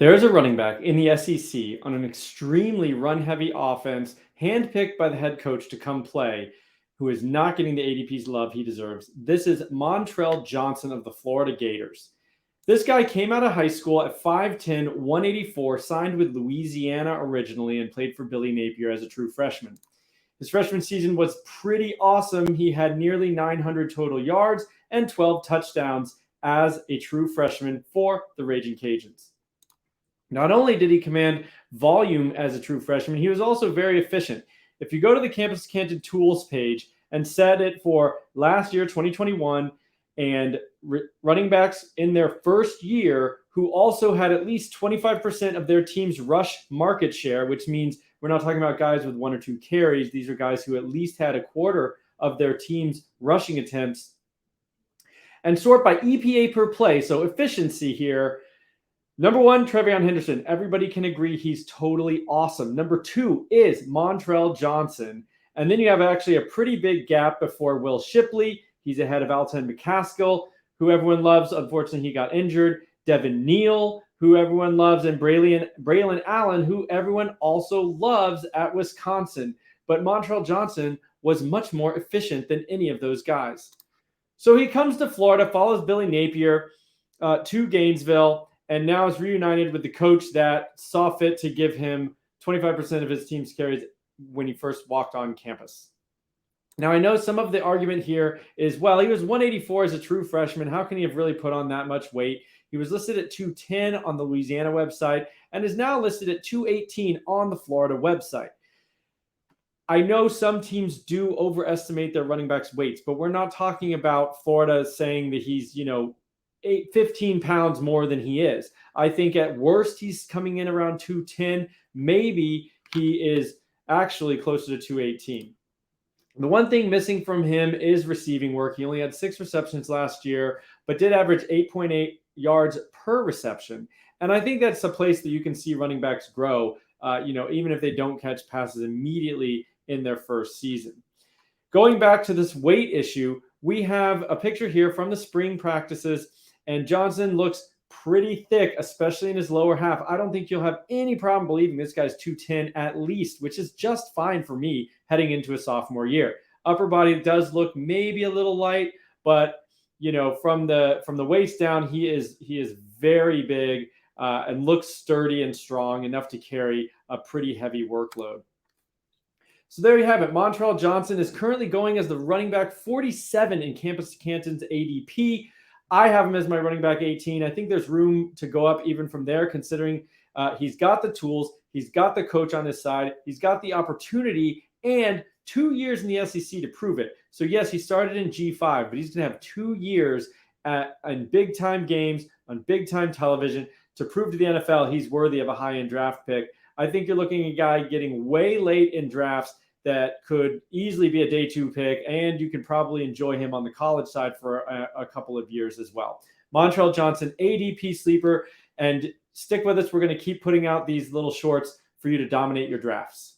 There's a running back in the SEC on an extremely run-heavy offense, handpicked by the head coach to come play, who is not getting the ADP's love he deserves. This is Montrell Johnson of the Florida Gators. This guy came out of high school at 5'10", 184, signed with Louisiana originally, and played for Billy Napier as a true freshman. His freshman season was pretty awesome. He had nearly 900 total yards and 12 touchdowns as a true freshman for the Raging Cajuns. Not only did he command volume as a true freshman, he was also very efficient. If you go to the Campus Canton Tools page and set it for last year, 2021, and running backs in their first year who also had at least 25% of their team's rush market share, which means we're not talking about guys with 1 or 2 carries. These are guys who at least had a quarter of their team's rushing attempts. And sort by EPA per play, so efficiency here. Number 1, Trevion Henderson. Everybody can agree he's totally awesome. Number 2 is Montrell Johnson. And then you have actually a pretty big gap before Will Shipley. He's ahead of Alton McCaskill, who everyone loves. Unfortunately, he got injured. Devin Neal, who everyone loves, and Braylon Allen, who everyone also loves at Wisconsin. But Montrell Johnson was much more efficient than any of those guys. So he comes to Florida, follows Billy Napier to Gainesville, and now is reunited with the coach that saw fit to give him 25% of his team's carries when he first walked on campus. Now, I know some of the argument here is, well, he was 184 as a true freshman. How can he have really put on that much weight? He was listed at 210 on the Louisiana website and is now listed at 218 on the Florida website. I know some teams do overestimate their running backs' weights, but we're not talking about Florida saying that he's, 15 pounds more than he is. I think at worst he's coming in around 210. Maybe he is actually closer to 218. The one thing missing from him is receiving work. He only had 6 receptions last year, but did average 8.8 yards per reception. And I think that's a place that you can see running backs grow, even if they don't catch passes immediately in their first season. Going back to this weight issue, we have a picture here from the spring practices, and Johnson looks pretty thick, especially in his lower half. I don't think you'll have any problem believing this guy's 210 at least, which is just fine for me heading into a sophomore year. Upper body does look maybe a little light, but from the waist down, he is very big and looks sturdy and strong enough to carry a pretty heavy workload. So there you have it. Montrell Johnson is currently going as the running back 47 in Campus Canton's ADP. I have him as my running back 18. I think there's room to go up even from there, considering he's got the tools, he's got the coach on his side, he's got the opportunity, and 2 years in the SEC to prove it. So yes, he started in G5, but he's going to have 2 years in big-time games, on big-time television, to prove to the NFL he's worthy of a high-end draft pick. I think you're looking at a guy getting way late in drafts that could easily be a day 2 pick, and you can probably enjoy him on the college side for a couple of years as well. Montrell Johnson, ADP sleeper, and stick with us. We're going to keep putting out these little shorts for you to dominate your drafts.